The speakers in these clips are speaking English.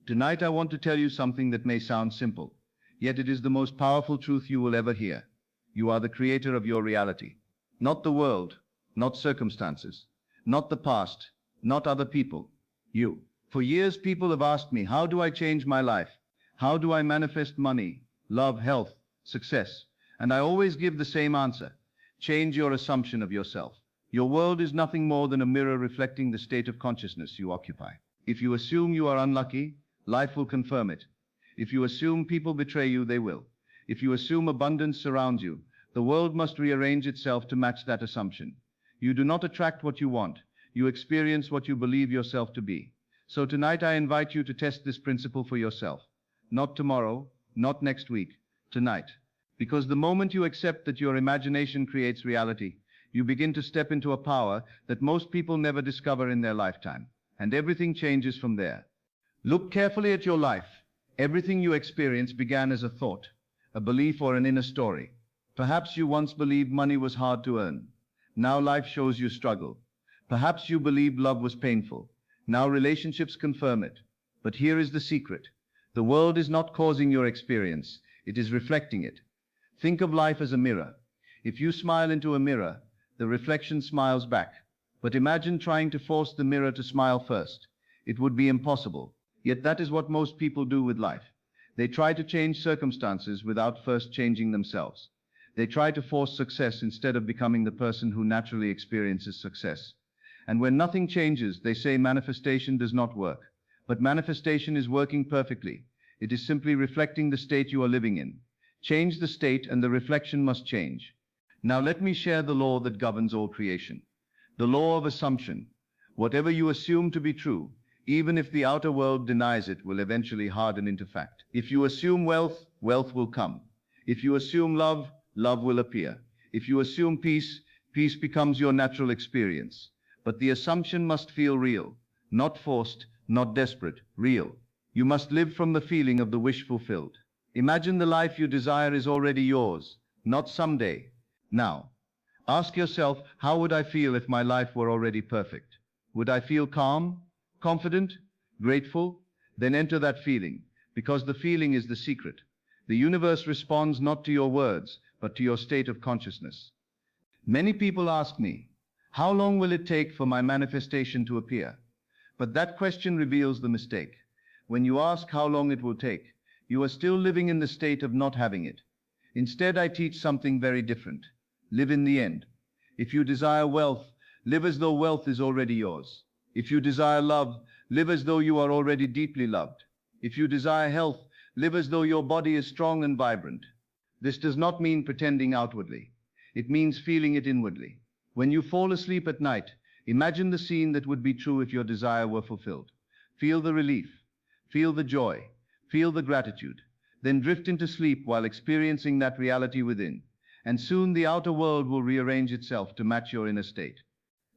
Tonight I want to tell you something that may sound simple, yet it is the most powerful truth you will ever hear. You are the creator of your reality. Not the world, not circumstances, not the past, not other people. You. For years people have asked me, how do I change my life? How do I manifest money, love, health, success? And I always give the same answer. Change your assumption of yourself. Your world is nothing more than a mirror reflecting the state of consciousness you occupy. If you assume you are unlucky, life will confirm it. If you assume people betray you, they will. If you assume abundance surrounds you, the world must rearrange itself to match that assumption. You do not attract what you want. You experience what you believe yourself to be. So tonight I invite you to test this principle for yourself. Not tomorrow, not next week, tonight. Because the moment you accept that your imagination creates reality, you begin to step into a power that most people never discover in their lifetime. And everything changes from there. Look carefully at your life. Everything you experience began as a thought, a belief, or an inner story. Perhaps you once believed money was hard to earn. Now life shows you struggle. Perhaps you believed love was painful. Now relationships confirm it. But here is the secret. The world is not causing your experience. It is reflecting it. Think of life as a mirror. If you smile into a mirror, the reflection smiles back. But imagine trying to force the mirror to smile first. It would be impossible. Yet that is what most people do with life. They try to change circumstances without first changing themselves. They try to force success instead of becoming the person who naturally experiences success. And when nothing changes, they say manifestation does not work. But manifestation is working perfectly. It is simply reflecting the state you are living in. Change the state and the reflection must change. Now let me share the law that governs all creation. The law of assumption. Whatever you assume to be true, even if the outer world denies it, will eventually harden into fact. If you assume wealth, wealth will come. If you assume love, love will appear. If you assume peace, peace becomes your natural experience. But the assumption must feel real, not forced, not desperate, real. You must live from the feeling of the wish fulfilled. Imagine the life you desire is already yours, not someday, now. Ask yourself, how would I feel if my life were already perfect? Would I feel calm, confident, grateful? Then enter that feeling, because the feeling is the secret. The universe responds not to your words, but to your state of consciousness. Many people ask me, how long will it take for my manifestation to appear? But that question reveals the mistake. When you ask how long it will take, you are still living in the state of not having it. Instead, I teach something very different. Live in the end. If you desire wealth, live as though wealth is already yours. If you desire love, live as though you are already deeply loved. If you desire health, live as though your body is strong and vibrant. This does not mean pretending outwardly. It means feeling it inwardly. When you fall asleep at night, imagine the scene that would be true if your desire were fulfilled. Feel the relief. Feel the joy. Feel the gratitude. Then drift into sleep while experiencing that reality within. And soon the outer world will rearrange itself to match your inner state.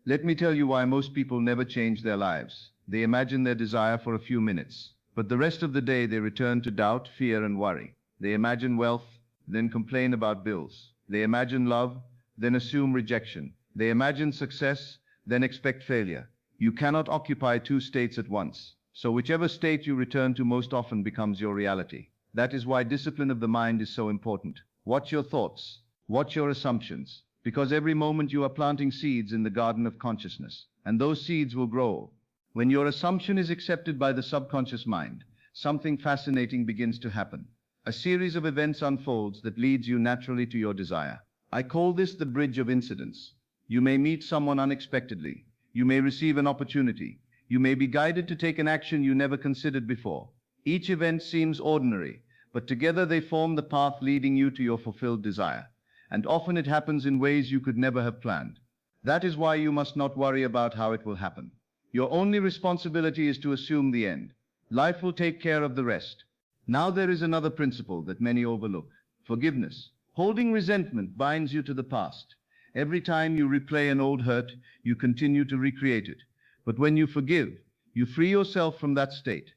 Let me tell you why most people never change their lives. They imagine their desire for a few minutes, but the rest of the day they return to doubt, fear, and worry. They imagine wealth, then complain about bills. They imagine love, then assume rejection. They imagine success, then expect failure. You cannot occupy two states at once. So whichever state you return to most often becomes your reality. That is why discipline of the mind is so important. Watch your thoughts. Watch your assumptions. Because every moment you are planting seeds in the garden of consciousness, and those seeds will grow. When your assumption is accepted by the subconscious mind, something fascinating begins to happen. A series of events unfolds that leads you naturally to your desire. I call this the bridge of incidents. You may meet someone unexpectedly. You may receive an opportunity. You may be guided to take an action you never considered before. Each event seems ordinary, but together they form the path leading you to your fulfilled desire. And often it happens in ways you could never have planned. That is why you must not worry about how it will happen. Your only responsibility is to assume the end. Life will take care of the rest. Now there is another principle that many overlook: forgiveness. Holding resentment binds you to the past. Every time you replay an old hurt, you continue to recreate it. But when you forgive, you free yourself from that state.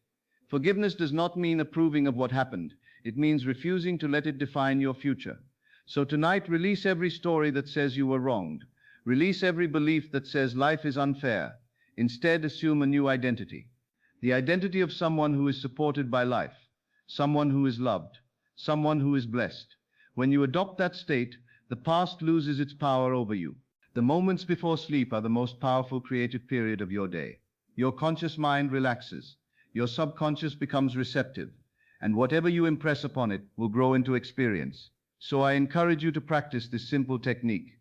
Forgiveness does not mean approving of what happened. It means refusing to let it define your future. So tonight, release every story that says you were wronged. Release every belief that says life is unfair. Instead, assume a new identity. the identity of someone who is supported by life, someone who is loved, someone who is blessed. When you adopt that state, the past loses its power over you. The moments before sleep are the most powerful creative period of your day. Your conscious mind relaxes, your subconscious becomes receptive, and whatever you impress upon it will grow into experience. So I encourage you to practice this simple technique.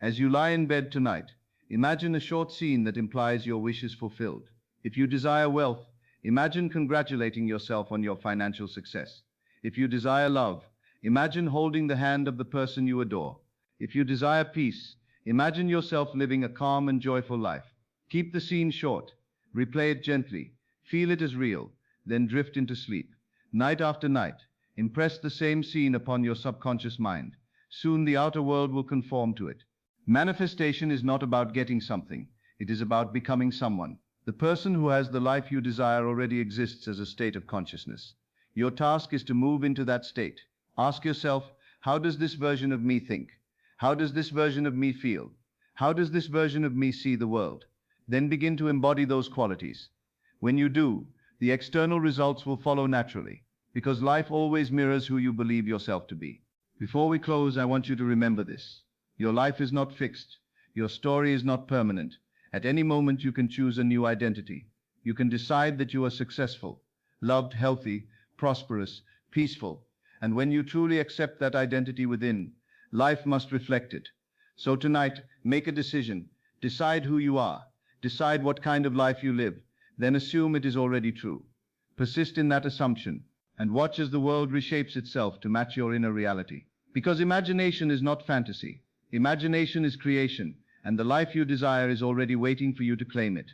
As you lie in bed tonight, imagine a short scene that implies your wish is fulfilled. If you desire wealth, imagine congratulating yourself on your financial success. If you desire love, imagine holding the hand of the person you adore. If you desire peace, imagine yourself living a calm and joyful life. Keep the scene short, replay it gently, feel it as real, then drift into sleep. Night after night, impress the same scene upon your subconscious mind. Soon the outer world will conform to it. Manifestation is not about getting something, it is about becoming someone. The person who has the life you desire already exists as a state of consciousness. Your task is to move into that state. Ask yourself, how does this version of me think? How does this version of me feel? How does this version of me see the world? Then begin to embody those qualities. When you do, the external results will follow naturally, because life always mirrors who you believe yourself to be. Before we close, I want you to remember this. Your life is not fixed. Your story is not permanent. At any moment, you can choose a new identity. You can decide that you are successful, loved, healthy, prosperous, peaceful. And when you truly accept that identity within, life must reflect it. So tonight, make a decision. Decide who you are. Decide what kind of life you live. Then assume it is already true. Persist in that assumption and watch as the world reshapes itself to match your inner reality. Because imagination is not fantasy. Imagination is creation, and the life you desire is already waiting for you to claim it.